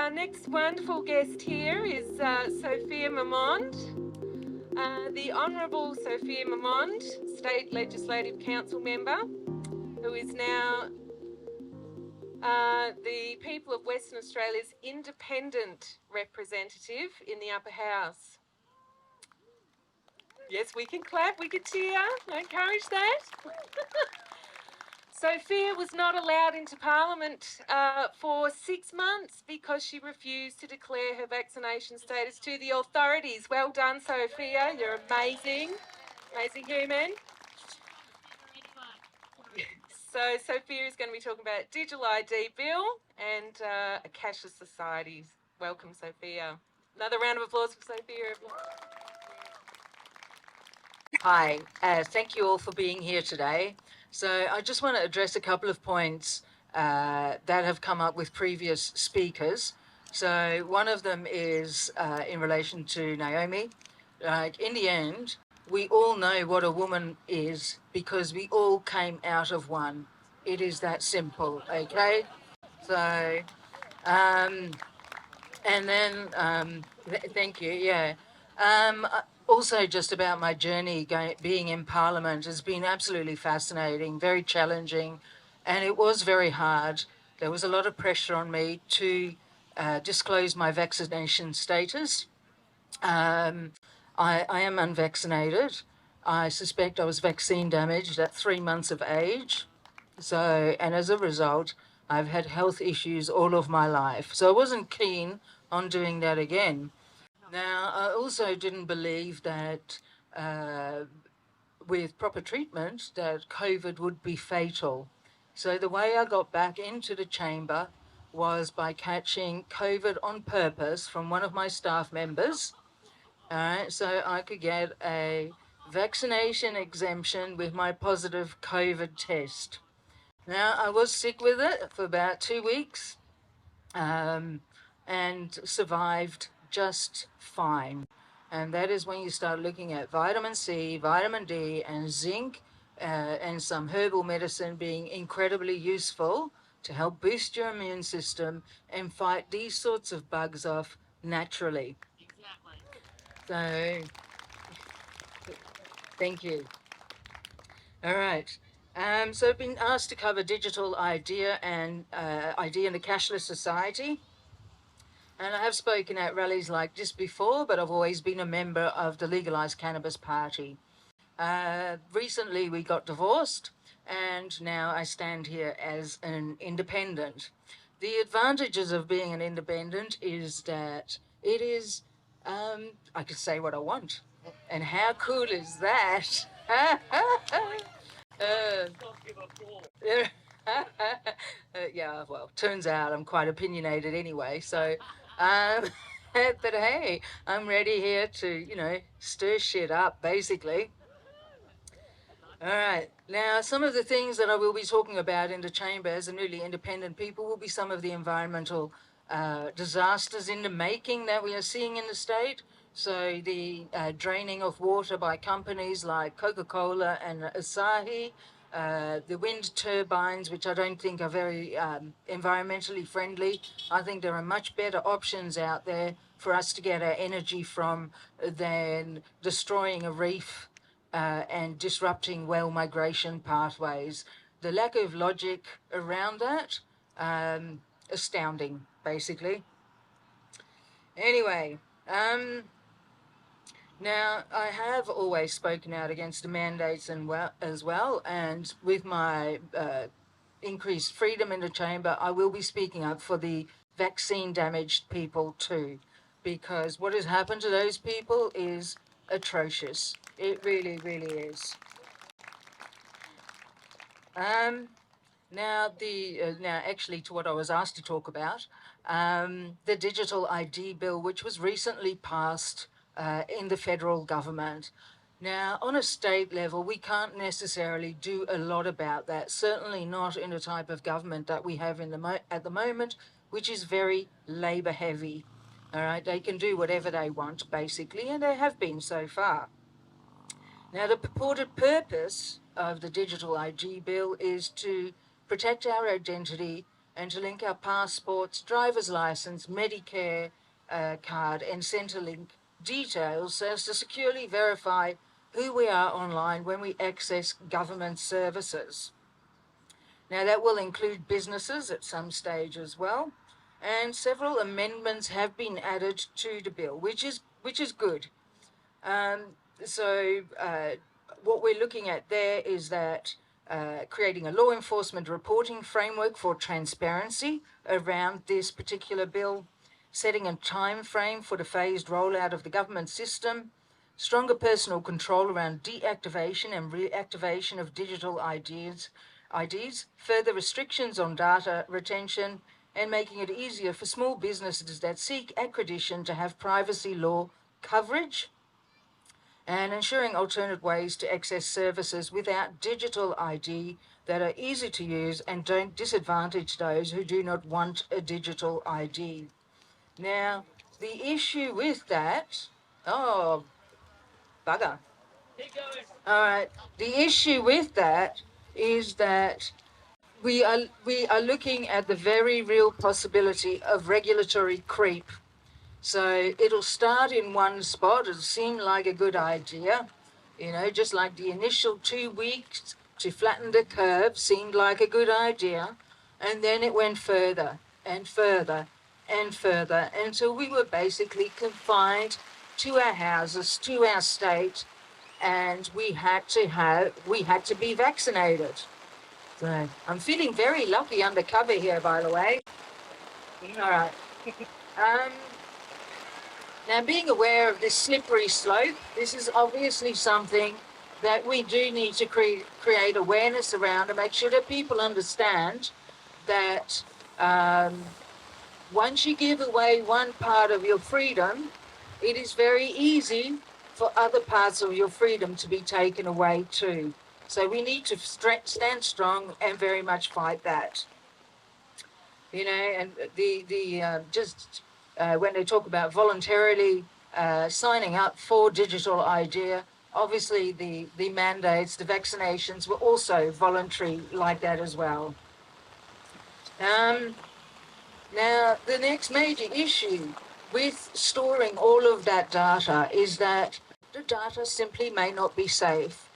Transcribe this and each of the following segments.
our next wonderful guest here is Sophia Moermond. The Honourable Sophia Moermond, State Legislative Council member, who is now the people of Western Australia's independent representative in the upper house. Yes, we can clap, we can cheer, I encourage that. Sophia was not allowed into Parliament for 6 months because she refused to declare her vaccination status to the authorities. Well done, Sophia. You're amazing. Amazing human. So Sophia is going to be talking about Digital ID Bill and a cashless society. Welcome, Sophia. Another round of applause for Sophia. Hi, thank you all for being here today. So I just want to address a couple of points that have come up with previous speakers. So one of them is in relation to Naomi. In the end, we all know what a woman is because we all came out of one. It is that simple, okay? So, and then, thank you, yeah. Also, just about my journey being in Parliament has been absolutely fascinating, very challenging, and it was very hard. There was a lot of pressure on me to disclose my vaccination status. I am unvaccinated. I suspect I was vaccine damaged at 3 months of age. So, and as a result, I've had health issues all of my life. So I wasn't keen on doing that again. Now, I also didn't believe that with proper treatment that COVID would be fatal. So the way I got back into the chamber was by catching COVID on purpose from one of my staff members. All right, so I could get a vaccination exemption with my positive COVID test. Now, I was sick with it for about 2 weeks and survived just fine. And that is when you start looking at vitamin C, vitamin D, and zinc, and some herbal medicine being incredibly useful to help boost your immune system and fight these sorts of bugs off naturally. Exactly. So, thank you. All right. So I've been asked to cover digital ID and ID in a cashless society. And I have spoken at rallies like this before, but I've always been a member of the Legalised Cannabis Party. Recently we got divorced, and now I stand here as an independent. The advantages of being an independent is that it is, I can say what I want. And how cool is that? Yeah, well, turns out I'm quite opinionated anyway, so, but hey, I'm ready here to, stir shit up, basically. All right, now some of the things that I will be talking about in the chamber as a newly independent people will be some of the environmental disasters in the making that we are seeing in the state. So the draining of water by companies like Coca-Cola and Asahi, the wind turbines, which I don't think are very environmentally friendly. I think there are much better options out there for us to get our energy from than destroying a reef and disrupting whale migration pathways. The lack of logic around that, astounding, basically. Anyway, now, I have always spoken out against the mandates as well, and with my increased freedom in the chamber, I will be speaking up for the vaccine-damaged people too, because what has happened to those people is atrocious. It really, really is. Now, actually, to what I was asked to talk about, the Digital ID Bill, which was recently passed in the federal government. Now, on a state level, we can't necessarily do a lot about that, certainly not in the type of government that we have at the moment, which is very Labor heavy. All right, they can do whatever they want, basically, and they have been so far. Now, the purported purpose of the Digital ID Bill is to protect our identity and to link our passports, driver's license, Medicare card, and Centrelink details so as to securely verify who we are online when we access government services. Now, that will include businesses at some stage as well, and several amendments have been added to the bill, which is good. So what we're looking at there is that creating a law enforcement reporting framework for transparency around this particular bill, setting a time frame for the phased rollout of the government system, stronger personal control around deactivation and reactivation of digital IDs, further restrictions on data retention, and making it easier for small businesses that seek accreditation to have privacy law coverage, and ensuring alternate ways to access services without digital ID that are easy to use and don't disadvantage those who do not want a digital ID. Now, the issue with that, oh, bugger. All right. The issue with that is that we are looking at the very real possibility of regulatory creep. So it'll start in one spot. It'll seem like a good idea, just like the initial 2 weeks to flatten the curve seemed like a good idea, and then it went further and further and further until we were basically confined to our houses, to our state, and we had to be vaccinated. So I'm feeling very lucky undercover here, by the way. All right. Um, Now, being aware of this slippery slope, this is obviously something that we do need to create awareness around and make sure that people understand that once you give away one part of your freedom, it is very easy for other parts of your freedom to be taken away too. So we need to stand strong and very much fight that. And when they talk about voluntarily signing up for digital ID, obviously the mandates, the vaccinations were also voluntary like that as well. Now, the next major issue with storing all of that data is that the data simply may not be safe.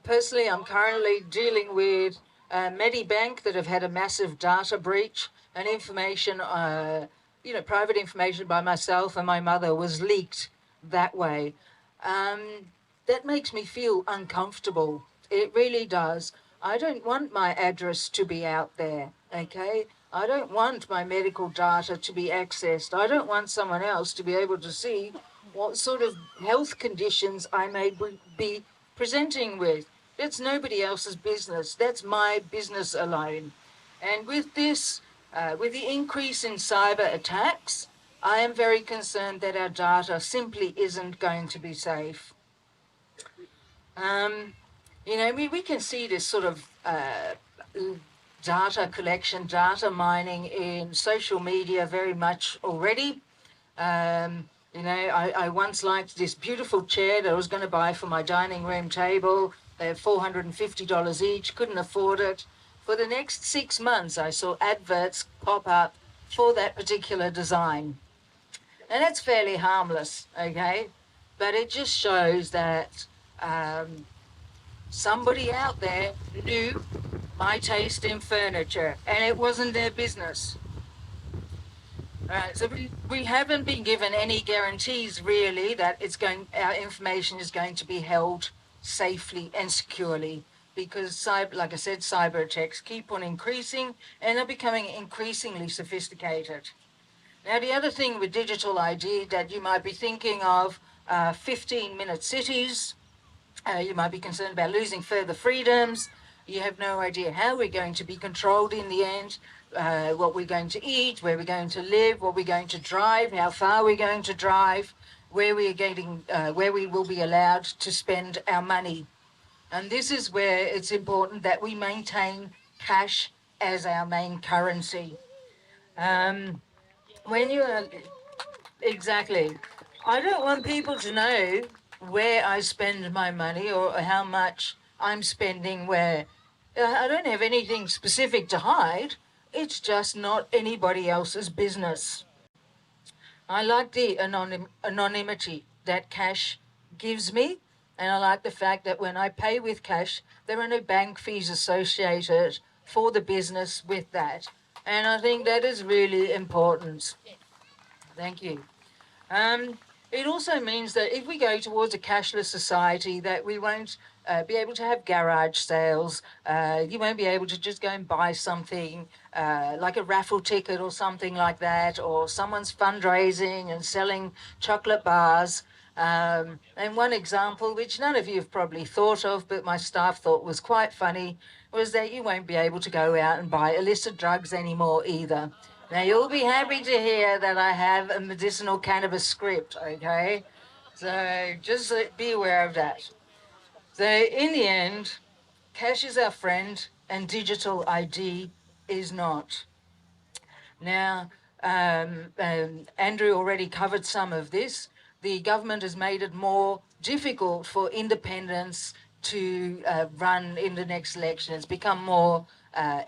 Personally, I'm currently dealing with Medibank that have had a massive data breach, and information, private information by myself and my mother was leaked that way. That makes me feel uncomfortable. It really does. I don't want my address to be out there, okay? I don't want my medical data to be accessed. I don't want someone else to be able to see what sort of health conditions I may be presenting with. That's nobody else's business. That's my business alone. And with this, with the increase in cyber attacks, I am very concerned that our data simply isn't going to be safe. We can see this sort of data collection, data mining in social media very much already. I once liked this beautiful chair that I was going to buy for my dining room table. They're $450 each, couldn't afford it. For the next 6 months, I saw adverts pop up for that particular design. And that's fairly harmless, okay? But it just shows that somebody out there knew my taste in furniture, and it wasn't their business. All right, so we haven't been given any guarantees really that our information is going to be held safely and securely, because like I said, cyber attacks keep on increasing and are becoming increasingly sophisticated. Now, the other thing with digital ID that you might be thinking of, 15-minute cities. You might be concerned about losing further freedoms. You have no idea how we're going to be controlled in the end, what we're going to eat, where we're going to live, what we're going to drive, how far we're going to drive, where we will be allowed to spend our money. And this is where it's important that we maintain cash as our main currency. Exactly. I don't want people to know where I spend my money or how much I'm spending where. I don't have anything specific to hide. it's just not anybody else's business. I like the anonymity that cash gives me, and I like the fact that when I pay with cash, there are no bank fees associated for the business with that. And I think that is really important. Thank you. It also means that if we go towards a cashless society, that we won't be able to have garage sales. You won't be able to just go and buy something like a raffle ticket or something like that, or someone's fundraising and selling chocolate bars. And one example, which none of you have probably thought of, but my staff thought was quite funny, was that you won't be able to go out and buy illicit drugs anymore either. Now, you'll be happy to hear that I have a medicinal cannabis script, okay? So just be aware of that. So in the end, cash is our friend and digital ID is not. Now, Andrew already covered some of this. The government has made it more difficult for independents to run in the next election. It's become more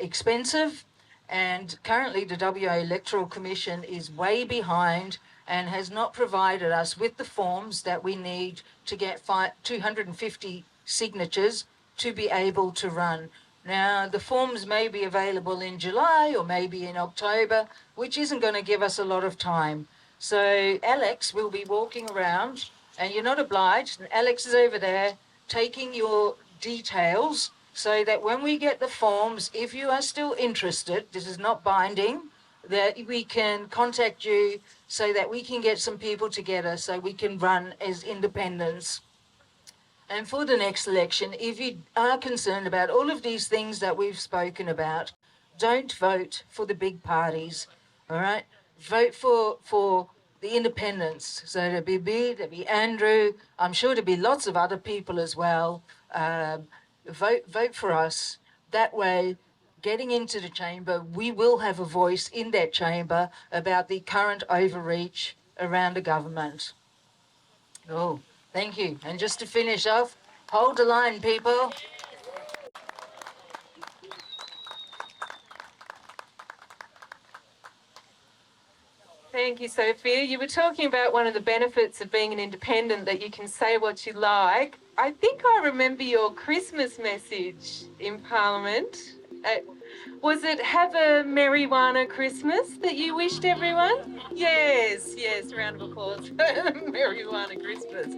expensive, and currently the WA Electoral Commission is way behind and has not provided us with the forms that we need to get 250 signatures to be able to run. Now, the forms may be available in July or maybe in October, which isn't going to give us a lot of time. So Alex will be walking around, and you're not obliged, and Alex is over there taking your details so that when we get the forms, if you are still interested, this is not binding, that we can contact you so that we can get some people together so we can run as independents. And for the next election, if you are concerned about all of these things that we've spoken about, don't vote for the big parties, all right? Vote for the independents. So there'll be me, there'll be Andrew, I'm sure there'll be lots of other people as well. Vote for us. That way, getting into the chamber, we will have a voice in that chamber about the current overreach around the government. Oh, thank you. And just to finish off, hold the line, people. Thank you, Sophia. You were talking about one of the benefits of being an independent, that you can say what you like. I think I remember your Christmas message in Parliament. Was it "Have a Marijuana Christmas" that you wished everyone? Yes, round of applause for Marijuana Christmas.